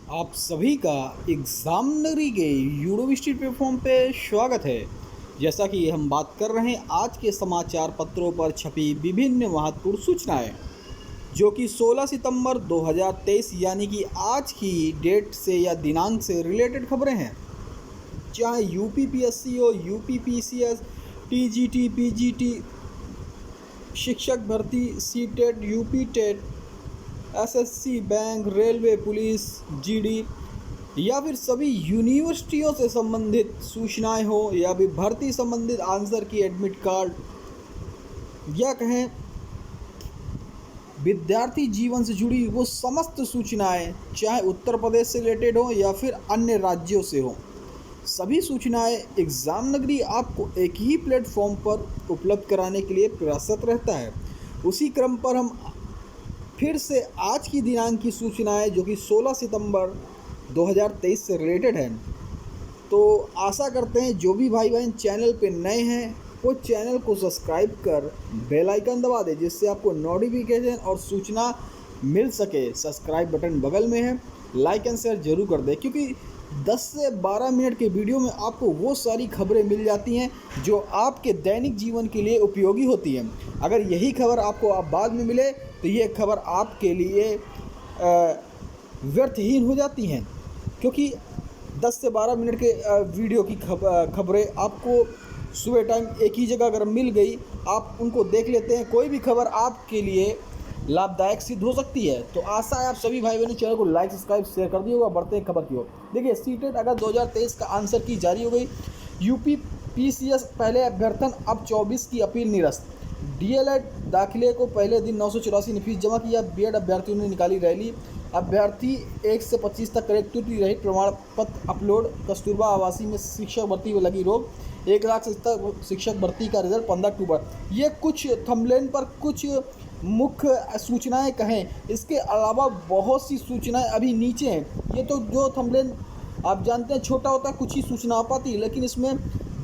आप सभी का एग्जामिनरी के यूनिवर्सिटी प्लेटफॉर्म पे स्वागत है। जैसा कि हम बात कर रहे हैं आज के समाचार पत्रों पर छपी विभिन्न महत्वपूर्ण सूचनाएं, जो कि 16 सितंबर 2023 यानी कि आज की डेट से या दिनांक से रिलेटेड खबरें हैं। चाहे यूपीपीएससी हो, यूपीपीसीएस, टीजीटी, पीजीटी, शिक्षक भर्ती, CTET, UP TET, SSC, bank, railway, police, GD या फिर सभी यूनिवर्सिटियों से संबंधित सूचनाएं हो या भी भर्ती संबंधित आंसर की एडमिट कार्ड या कहें विद्यार्थी जीवन से जुड़ी वो समस्त सूचनाएं, चाहे उत्तर प्रदेश से रिलेटेड हो या फिर अन्य राज्यों से हो, सभी सूचनाएं एग्जाम नगरी आपको एक ही प्लेटफॉर्म पर उपलब्ध कराने के लिए प्रयासरत रहता है। उसी क्रम पर हम फिर से आज की दिनांक की सूचनाएं, जो कि 16 सितंबर 2023 से रिलेटेड है। तो आशा करते हैं जो भी भाई बहन चैनल पे नए हैं वो चैनल को सब्सक्राइब कर बेल आइकन दबा दें, जिससे आपको नोटिफिकेशन और सूचना मिल सके। सब्सक्राइब बटन बगल में है, लाइक एंड शेयर जरूर कर दें, क्योंकि 10 से 12 मिनट के वीडियो में आपको वो सारी खबरें मिल जाती हैं जो आपके दैनिक जीवन के लिए उपयोगी होती हैं। अगर यही खबर आपको अब बाद में मिले तो ये खबर आपके लिए व्यर्थहीन हो जाती हैं, क्योंकि 10 से 12 मिनट के वीडियो की खबरें आपको सुबह टाइम एक ही जगह अगर मिल गई, आप उनको देख लेते हैं, कोई भी खबर आपके लिए लाभदायक सिद्ध हो सकती है। तो आशा है आप सभी भाई बहनों चैनल को लाइक, सब्सक्राइब, शेयर कर दिया होगा। बढ़ते हैं खबर की ओर। देखिए, सीटेट अगस्त 2023 का आंसर की जारी हो गई। यूपी पीसीएस पहले अभ्यर्थन, अब 24 की अपील निरस्त। डीएलएड दाखिले को पहले दिन 984 ने फीस जमा किया। बीएड अभ्यर्थियों ने निकाली रैली। अभ्यर्थी 1 से 25 तक कनेक्टिविटी रहित प्रमाण पत्र अपलोड। कस्तूरबा आवासीय में शिक्षक भर्ती में लगी रोक। 1,70,000 शिक्षक भर्ती का रिजल्ट 15 अक्टूबर। ये कुछ थंबनेल पर कुछ मुख्य सूचनाएं कहें, इसके अलावा बहुत सी सूचनाएं अभी नीचे हैं। ये तो जो थंबनेल आप जानते हैं छोटा होता है, कुछ ही सूचना आ पाती है, लेकिन इसमें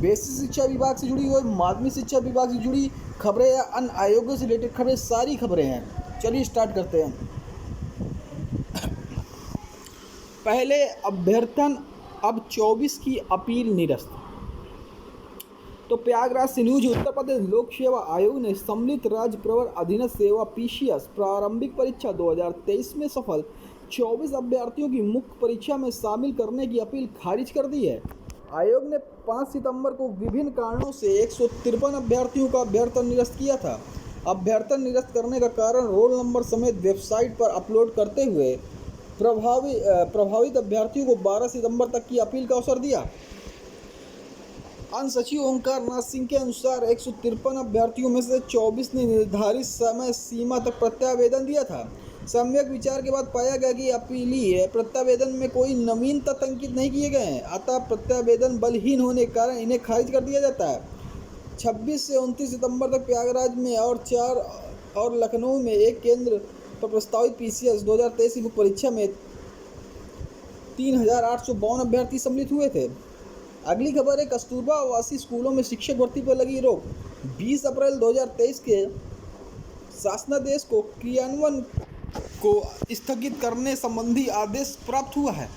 बेसिक शिक्षा विभाग से जुड़ी हुई, माध्यमिक शिक्षा विभाग से जुड़ी खबरें या अन्य आयोगों से रिलेटेड खबरें, सारी खबरें हैं। चलिए स्टार्ट करते हैं। पहले अभ्यर्थन, अब 24 की अपील निरस्त। तो प्रयागराज से न्यूज। उत्तर प्रदेश लोक सेवा आयोग ने सम्मिलित राज्य प्रवर अधीनस्थ सेवा पीसीएस प्रारंभिक परीक्षा 2023 में सफल 24 अभ्यर्थियों की मुख्य परीक्षा में शामिल करने की अपील खारिज कर दी है। आयोग ने 5 सितंबर को विभिन्न कारणों से 153 अभ्यर्थियों का अभ्यर्थन निरस्त किया था। अभ्यर्थन निरस्त करने का कारण रोल नंबर समेत वेबसाइट पर अपलोड करते हुए प्रभावित अभ्यर्थियों को 12 सितंबर तक की अपील का अवसर दिया। अंत सचिव ओंकार नाथ सिंह के अनुसार 153 अभ्यर्थियों में से 24 ने निर्धारित समय सीमा तक प्रत्यावेदन दिया था। सम्यक विचार के बाद पाया गया कि अपीलीय प्रत्यावेदन में कोई नवीन तथ्य अंकित नहीं किए गए हैं, अतः प्रत्यावेदन बलहीन होने के कारण इन्हें खारिज कर दिया जाता है। 26 से 29 सितंबर तक प्रयागराज में और 4 और लखनऊ में एक केंद्र पर प्रस्तावित पीसीएस 2023 की परीक्षा में 3,852 अभ्यर्थी सम्मिलित हुए थे। अगली खबर है, कस्तूरबा आवासीय स्कूलों में शिक्षक भर्ती पर लगी रोक। 20 अप्रैल 2023 के शासनादेश को क्रियान्वयन को स्थगित करने संबंधी आदेश प्राप्त हुआ है।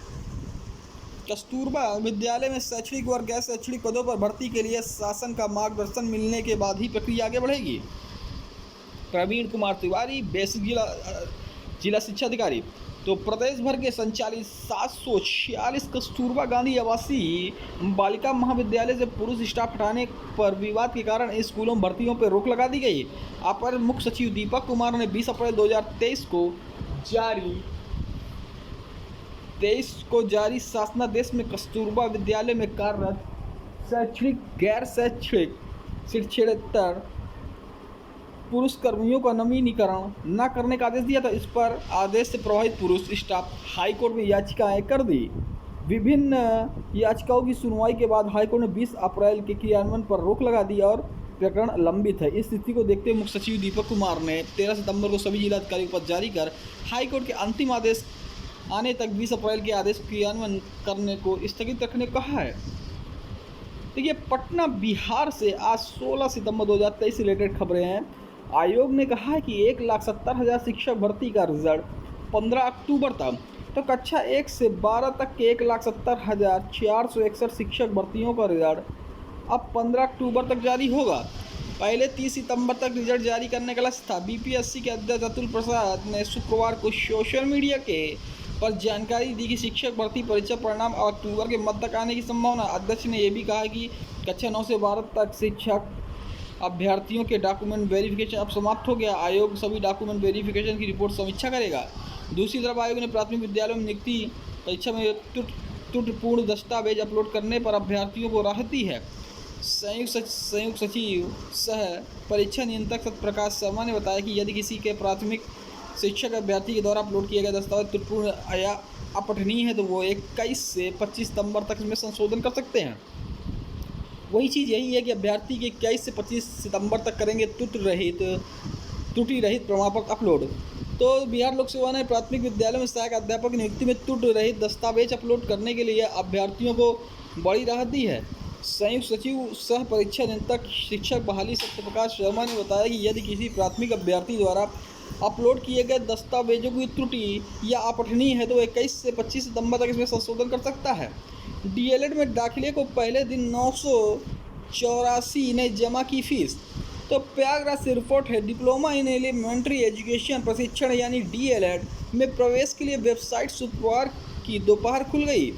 कस्तूरबा विद्यालय में शैक्षणिक व गैर शैक्षणिक पदों पर भर्ती के लिए शासन का मार्गदर्शन मिलने के बाद ही प्रक्रिया आगे बढ़ेगी। प्रवीण कुमार तिवारी, बेसिक जिला शिक्षा अधिकारी। तो प्रदेश भर के संचालित 746 कस्तूरबा गांधी आवासीय बालिका महाविद्यालय से पुरुष स्टाफ हटाने पर विवाद के कारण इन स्कूलों में भर्तियों पर रोक लगा दी गई। अपर मुख्य सचिव दीपक कुमार ने 20 अप्रैल 2023 को जारी शासनादेश में कस्तूरबा विद्यालय में कार्यरत शैक्षणिक गैर शैक्षणिक शिक्षेतर पुरुष कर्मियों का नवीनीकरण न करने का आदेश दिया था। इस पर आदेश से प्रभावित पुरुष स्टाफ हाईकोर्ट में याचिकाएं कर दी। विभिन्न याचिकाओं की सुनवाई के बाद हाईकोर्ट ने 20 अप्रैल के क्रियान्वयन पर रोक लगा दी और प्रकरण लंबित है। इस स्थिति को देखते हुए मुख्य सचिव दीपक कुमार ने 13 सितंबर को सभी जिलाधिकारियों को पत्र जारी कर हाईकोर्ट के अंतिम आदेश आने तक 20 अप्रैल के आदेश क्रियान्वयन करने को स्थगित रखने को कहा है। देखिए, पटना बिहार से आज 16 सितंबर 2023 से रिलेटेड खबरें हैं। आयोग ने कहा है कि 1,70,000 शिक्षक भर्ती का रिजल्ट 15 अक्टूबर तक तो कक्षा 1 से 12 तक के 1,70,461 शिक्षक भर्तियों का रिजल्ट अब 15 अक्टूबर तक जारी होगा। पहले 30 सितंबर तक रिजल्ट जारी करने का लक्ष्य था। बीपीएससी के अध्यक्ष अतुल प्रसाद ने शुक्रवार को सोशल मीडिया के पर जानकारी दी कि शिक्षक भर्ती परीक्षा परिणाम अक्टूबर के मध्य तक आने की संभावना। अध्यक्ष ने यह भी कहा कि कक्षा 9 से 12 तक शिक्षक अभ्यर्थियों के डॉक्यूमेंट वेरिफिकेशन अब समाप्त हो गया। आयोग सभी डॉक्यूमेंट वेरिफिकेशन की रिपोर्ट समीक्षा करेगा। दूसरी तरफ आयोग ने प्राथमिक विद्यालयों में नियुक्ति परीक्षा में त्रुटिपूर्ण दस्तावेज अपलोड करने पर अभ्यर्थियों को राहत दी है। संयुक्त सचिव सह परीक्षा नियंत्रक सत्यप्रकाश शर्मा ने बताया कि यदि किसी के प्राथमिक शिक्षक अभ्यर्थी के द्वारा अपलोड किए गए दस्तावेज त्रुटिपूर्ण या अपठनीय है तो वो 21 से 25 सितंबर तक इसमें संशोधन कर सकते हैं। वही चीज़ यही है कि अभ्यर्थी के 21 से 25 सितंबर तक करेंगे त्रुटि रहित प्रमाण पत्र अपलोड। तो बिहार लोक सेवा ने प्राथमिक विद्यालय में सहायक अध्यापक नियुक्ति में त्रुटि रहित दस्तावेज अपलोड करने के लिए अभ्यर्थियों को बड़ी राहत दी है। संयुक्त सचिव सह परीक्षा नियंत्रक शिक्षक बहाली सत्यप्रकाश शर्मा ने बताया कि यदि किसी प्राथमिक अभ्यर्थी द्वारा अपलोड किए गए दस्तावेजों की त्रुटि या अपठनीय है तो 21 से 25 सितंबर तक इसमें संशोधन कर सकता है। डीएलएड में दाखिले को पहले दिन 984 ने जमा की फीस। तो प्रयागराज से रिपोर्ट है। डिप्लोमा इन एलिमेंट्री एजुकेशन प्रशिक्षण यानी डीएलएड में प्रवेश के लिए वेबसाइट शुक्रवार की दोपहर खुल गई।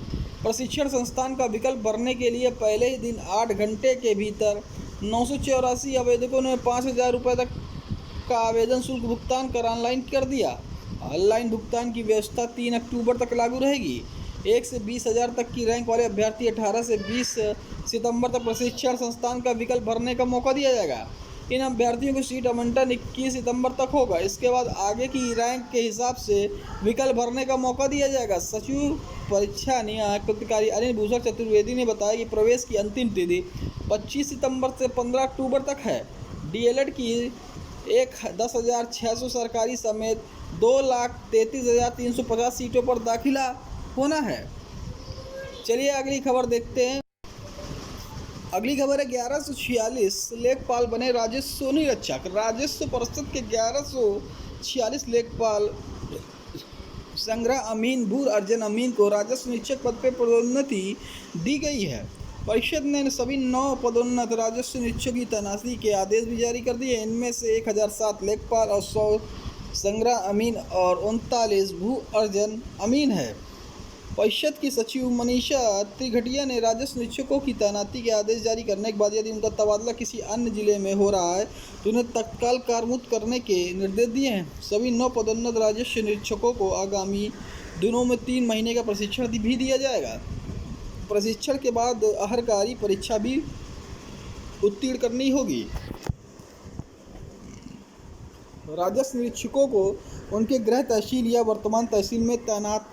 प्रशिक्षण संस्थान का विकल्प भरने के लिए पहले ही दिन 8 घंटे के भीतर 984 आवेदकों ने 5,000 रुपये तक का आवेदन शुल्क भुगतान कर ऑनलाइन कर दिया। ऑनलाइन भुगतान की व्यवस्था 3 अक्टूबर तक लागू रहेगी। 1 से 20,000 तक की रैंक वाले अभ्यर्थी 18 से 20 सितंबर तक प्रशिक्षण संस्थान का विकल्प भरने का मौका दिया जाएगा। इन अभ्यर्थियों को सीट आवंटन 21 सितंबर तक होगा। इसके बाद आगे की रैंक के हिसाब से विकल्प भरने का मौका दिया जाएगा। सचिव परीक्षा नियामक अधिकारी अनिल भूषण चतुर्वेदी ने बताया कि प्रवेश की अंतिम तिथि 25 सितंबर से 15 अक्टूबर तक है। डीएलएड की 10,600 सरकारी समेत 2,33,350 सीटों पर दाखिला होना है। चलिए अगली खबर देखते हैं। अगली खबर है 1146 लेखपाल बने राजस्व निरीक्षक। राजस्व परिषद के 1146 लेखपाल संग्रह अमीन भूर अर्जन अमीन को राजस्व निरीक्षक पद पर पदोन्नति दी गई है। परिषद ने सभी 9 पदोन्नत राजस्व निरीक्षकों की तैनाती के आदेश भी जारी कर दिए। इनमें से 1007 लेखपाल और 100 संग्रह अमीन और 39 भू अर्जन अमीन है। परिषद की सचिव मनीषा त्रिघटिया ने राजस्व निरीक्षकों की तैनाती के आदेश जारी करने के बाद यदि उनका तबादला किसी अन्य जिले में हो रहा है तो उन्हें तत्काल कार्यमुक्त करने के निर्देश दिए हैं। सभी 9 पदोन्नत राजस्व निरीक्षकों को आगामी दिनों में 3 महीने का प्रशिक्षण भी दिया जाएगा। प्रशिक्षण के बाद अहर्कारी परीक्षा भी उत्तीर्ण करनी होगी। राजस्व निरीक्षकों को उनके गृह तहसील या वर्तमान तहसील में तैनात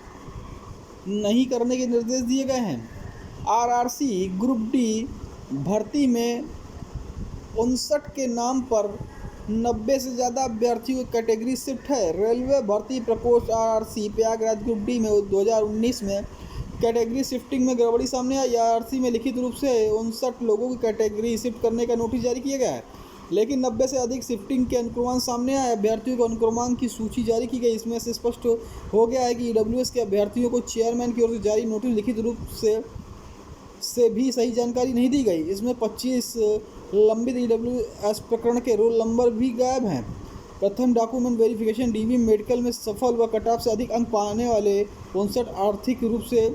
नहीं करने के निर्देश दिए गए हैं। आरआरसी ग्रुप डी भर्ती में 59 के नाम पर 90 से ज़्यादा अभ्यर्थियों की कैटेगरी शिफ्ट है। रेलवे भर्ती प्रकोष्ठ आरआरसी प्रयागराज ग्रुप डी में 2019 में कैटेगरी शिफ्टिंग में गड़बड़ी सामने आई। आरआरसी में लिखित रूप से 59 लोगों की कैटेगरी शिफ्ट करने का नोटिस जारी किया गया है, लेकिन 90 से अधिक शिफ्टिंग के अनुक्रमांक सामने आए। अभ्यर्थियों को अनुक्रमांक की सूची जारी की गई। इसमें से स्पष्ट हो गया है कि ईडब्ल्यूएस के अभ्यर्थियों को चेयरमैन की ओर से जारी नोटिस लिखित रूप से भी सही जानकारी नहीं दी गई। इसमें 25 लंबित ईडब्ल्यूएस प्रकरण के रोल नंबर भी गायब हैं। प्रथम डॉक्यूमेंट वेरिफिकेशन डीवी मेडिकल में सफल व कट ऑफ से अधिक अंक पाने वाले 59 आर्थिक रूप से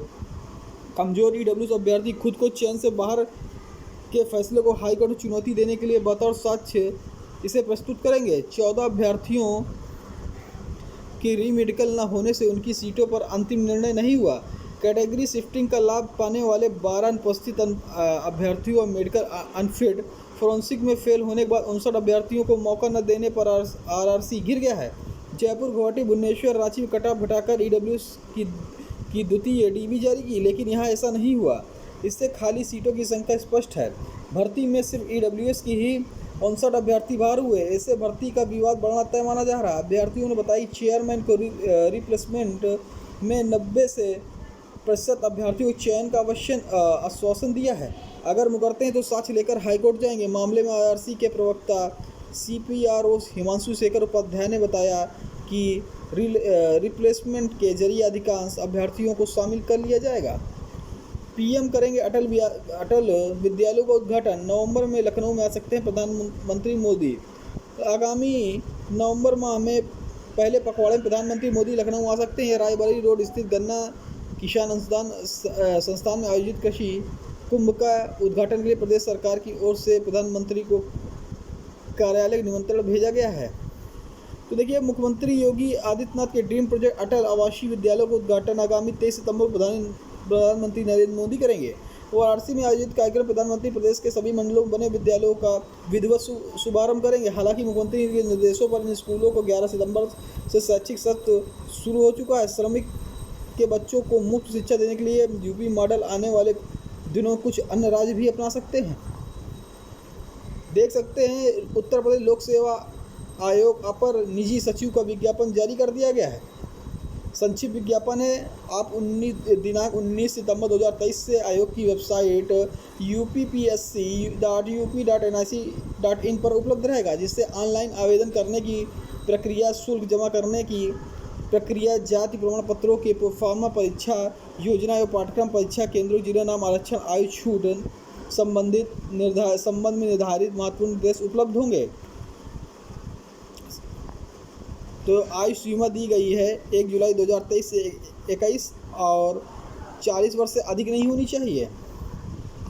कमजोर ईडब्ल्यूएस अभ्यर्थी खुद को चयन से बाहर के फैसले को हाईकोर्ट में चुनौती देने के लिए बतौर साक्ष्य इसे प्रस्तुत करेंगे। 14 अभ्यर्थियों की रीमेडिकल न होने से उनकी सीटों पर अंतिम निर्णय नहीं हुआ। कैटेगरी शिफ्टिंग का लाभ पाने वाले 12 अनुपस्थित अभ्यर्थियों और मेडिकल अनफिट फोरेंसिक में फेल होने के बाद 59 अभ्यर्थियों को मौका न देने पर आरआरसी घिर गया है। जयपुर, गुवाहाटी, भुवनेश्वर, रांची में कट ऑफ घटाकर ईडब्ल्यूएस की द्वितीय डीवी जारी की, लेकिन यहाँ ऐसा नहीं हुआ। इससे खाली सीटों की संख्या स्पष्ट है। भर्ती में सिर्फ ईडब्ल्यूएस की ही 59 अभ्यर्थी बाहर हुए। इससे भर्ती का विवाद बढ़ना तय माना जा रहा है। अभ्यर्थियों ने बताया कि चेयरमैन को रिप्लेसमेंट में 90% अभ्यर्थियों को चयन का आश्वासन दिया है। अगर मुकरते हैं तो साक्ष्य लेकर हाईकोर्ट जाएंगे। मामले में आरआरसी के प्रवक्ता CPRO हिमांशु शेखर उपाध्याय ने बताया कि रिप्लेसमेंट के जरिए अधिकांश अभ्यर्थियों को शामिल कर लिया जाएगा। पीएम करेंगे अटल विद्यालयों का उद्घाटन। नवंबर में लखनऊ में आ सकते हैं प्रधानमंत्री मोदी। आगामी नवंबर माह में पहले पखवाड़े में प्रधानमंत्री मोदी लखनऊ आ सकते हैं। रायबरेली रोड स्थित गन्ना किसान अनुसंधान संस्थान में आयोजित कृषि कुंभ का उद्घाटन के लिए प्रदेश सरकार की ओर से प्रधानमंत्री को कार्यालय निमंत्रण भेजा गया है। तो देखिए, मुख्यमंत्री योगी आदित्यनाथ के ड्रीम प्रोजेक्ट अटल आवासीय विद्यालयों का उद्घाटन आगामी 23 सितंबर को प्रधानमंत्री नरेंद्र मोदी करेंगे। वाराणसी में आयोजित कार्यक्रम प्रधानमंत्री प्रदेश के सभी मंडलों में बने विद्यालयों का विधिवत शुभारंभ करेंगे। हालांकि मुख्यमंत्री के निर्देशों पर इन स्कूलों को 11 सितंबर से शैक्षिक सत्र शुरू हो चुका है। श्रमिक के बच्चों को मुफ्त शिक्षा देने के लिए यूपी मॉडल आने वाले दिनों कुछ अन्य राज्य भी अपना सकते हैं। देख सकते हैं, उत्तर प्रदेश लोक सेवा आयोग अपर निजी सचिव का विज्ञापन जारी कर दिया गया है। संक्षिप्त विज्ञापन है। आप दिनांक 19 सितंबर 2023 से आयोग की वेबसाइट uppsc.up.nic.in पर उपलब्ध रहेगा, जिससे ऑनलाइन आवेदन करने की प्रक्रिया, शुल्क जमा करने की प्रक्रिया, जाति प्रमाण पत्रों के प्रोफार्मा, परीक्षा योजना एवं पाठ्यक्रम, परीक्षा केंद्रों, जिला नाम, आरक्षण, आयु छूट संबंध में निर्धारित महत्वपूर्ण निर्देश उपलब्ध होंगे। तो आयु सीमा दी गई है 1 जुलाई 2023 से 21 और 40 वर्ष से अधिक नहीं होनी चाहिए।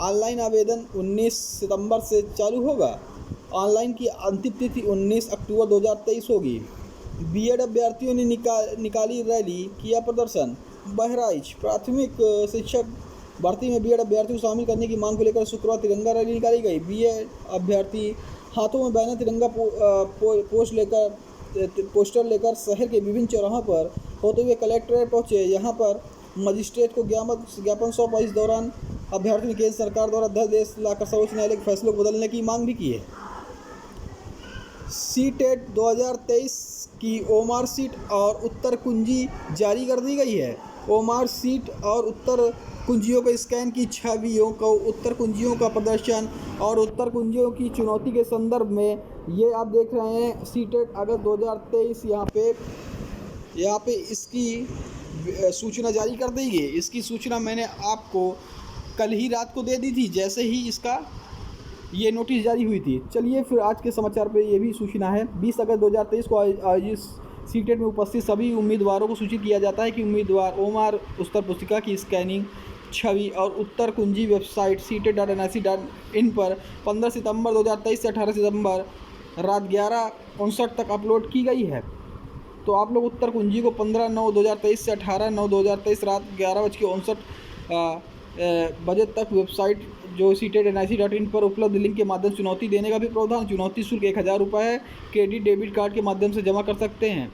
ऑनलाइन आवेदन 19 सितंबर से चालू होगा। ऑनलाइन की अंतिम तिथि 19 अक्टूबर 2023 होगी। बीएड अभ्यर्थियों ने निकाली रैली, किया प्रदर्शन। बहराइच प्राथमिक शिक्षक भर्ती में बीएड अभ्यर्थियों को शामिल करने की मांग को लेकर शुक्रवार तिरंगा रैली निकाली गई। बीएड अभ्यर्थी हाथों में बैनर, तिरंगा पोस्टर लेकर शहर के विभिन्न चौराहों पर होते हुए कलेक्ट्रेट पहुंचे। यहां पर मजिस्ट्रेट को ज्ञापन सौंपा। इस दौरान अभ्यर्थी ने केंद्र सरकार द्वारा अध्यादेश लाकर सर्वोच्च न्यायालय के फैसलों को बदलने की मांग भी की है। सीटेट 2023 की ओमार सीट और उत्तर कुंजी जारी कर दी गई है। ओमार सीट और उत्तर कुंजियों को स्कैन की छवियों को उत्तर कुंजियों का प्रदर्शन और उत्तर कुंजियों की चुनौती के संदर्भ में ये आप देख रहे हैं सीटेट अगस्त 2023 यहाँ पे इसकी सूचना जारी कर दी गई। इसकी सूचना मैंने आपको कल ही रात को दे दी थी, जैसे ही इसका ये नोटिस जारी हुई थी। चलिए फिर आज के समाचार पे ये भी सूचना है। 20 अगस्त 2023 को आयोजित सीटेट में उपस्थित सभी उम्मीदवारों को सूचित किया जाता है कि उम्मीदवार ओमार उत्तर पुस्तिका की स्कैनिंग छवि और उत्तर कुंजी वेबसाइट CTET.nic.in पर 15 सितंबर 2023 से 18 सितंबर रात 11:59 तक अपलोड की गई है। तो आप लोग उत्तर कुंजी को 15/9/2023 से 18/9/2023 रात 11:59 बजे तक वेबसाइट जो CTET.nic.in पर उपलब्ध लिंक के माध्यम से चुनौती देने का भी प्रावधान। चुनौती शुल्क 1000 रुपये है। क्रेडिट डेबिट कार्ड के माध्यम से जमा कर सकते हैं।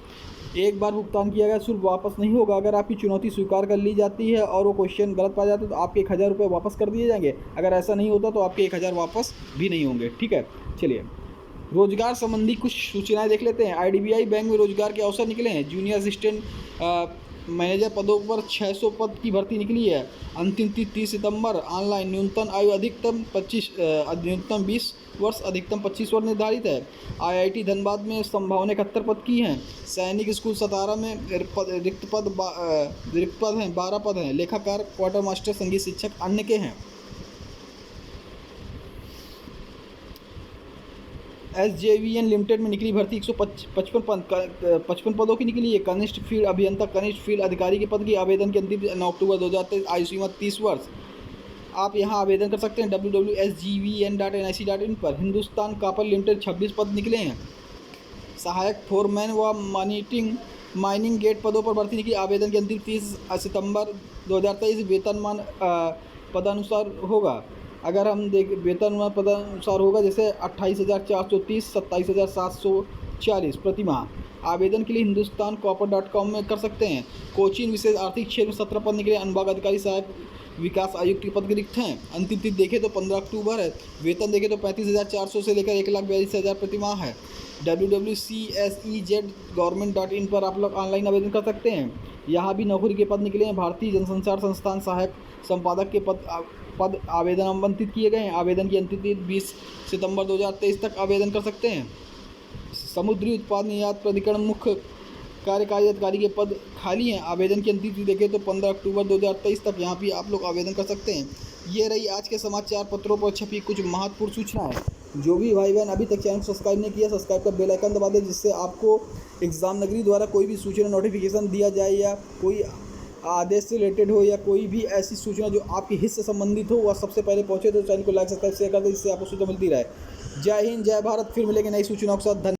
एक बार भुगतान किया गया शुल्क वापस नहीं होगा। अगर आपकी चुनौती स्वीकार कर ली जाती है और वो क्वेश्चन गलत पाया जाता है तो आपके 1000 रुपये वापस कर दिए जाएंगे। अगर ऐसा नहीं होता तो आपके 1000 वापस भी नहीं होंगे। ठीक है, चलिए रोजगार संबंधी कुछ सूचनाएं देख लेते हैं। IDBI बैंक में रोजगार के अवसर निकले हैं। जूनियर असिस्टेंट मैनेजर पदों पर 600 पद की भर्ती निकली है। अंतिम तिथि 30 सितंबर। ऑनलाइन न्यूनतम आयु न्यूनतम 20 वर्ष, अधिकतम 25 वर्ष निर्धारित है। IIT धनबाद में संभावना 71 पद की हैं। सैनिक स्कूल 17 में रिक्त पद हैं, 12 पद हैं। लेखाकार, क्वार्टर मास्टर, संगीत शिक्षक अन्य के हैं। SJVN लिमिटेड में निकली भर्ती 155 पदों की निकली है। कनिष्ठ फील्ड अभियंता, कनिष्ठ फील्ड अधिकारी के पद की आवेदन की अंतिम 9 अक्टूबर 2023। आयु सीमा 30 वर्ष। आप यहां आवेदन कर सकते हैं www.sgvn.nic.in पर। हिंदुस्तान कॉपर लिमिटेड 26 पद निकले हैं। सहायक फोरमैन व माइनिंग गेट पदों पर भर्ती निकली। आवेदन की अंतिम 30 सितंबर 2023। वेतनमान पदानुसार होगा। अगर हम वेतन पदानुसार होगा, जैसे 28,430, 27,740 प्रति माह। आवेदन के लिए हिंदुस्तान कॉपर.com में कर सकते हैं। कोचिंग विशेष आर्थिक क्षेत्र में 17 पद निकले। अनुभाग अधिकारी, सहायक विकास आयुक्त के पद रिक्त हैं। अंतिम तिथि देखें तो 15 अक्टूबर है। वेतन देखें तो 35,400 से लेकर 1,42,000 प्रति माह है। www.csezgovernment.in पर आप लोग ऑनलाइन आवेदन कर सकते हैं। यहाँ भी नौकरी के पद निकले हैं। भारतीय जनसंचार संस्थान सहायक संपादक के पद आवेदन आमंत्रित किए गए हैं। आवेदन की अंतिम तिथि 20 सितंबर 2023 तक आवेदन कर सकते हैं। समुद्री उत्पाद निर्यात प्राधिकरण मुख्य कार्यकारी अधिकारी के पद खाली हैं। आवेदन की अंतिम तिथि देखें तो 15 अक्टूबर 2023 तक यहाँ भी आप लोग आवेदन कर सकते हैं। ये रही आज के समाचार पत्रों पर छपी कुछ महत्वपूर्ण सूचनाएं। जो भी भाई बहन अभी तक चैनल को सब्सक्राइब नहीं किया, सब्सक्राइब कर बेल आइकन दबा दें, जिससे आपको एग्ज़ाम नगरी द्वारा कोई भी सूचना नोटिफिकेशन दिया जाए या कोई आदेश से रिलेटेड हो या कोई भी ऐसी सूचना जो आपके हित से संबंधित हो वह सबसे पहले पहुंचे। तो चैनल को लाइक सब्सक्राइब शेयर कर दें, जिससे आपको सूचना मिलती रहे। जय हिंद, जय भारत। फिर मिलेंगे नई सूचनाओं के साथ।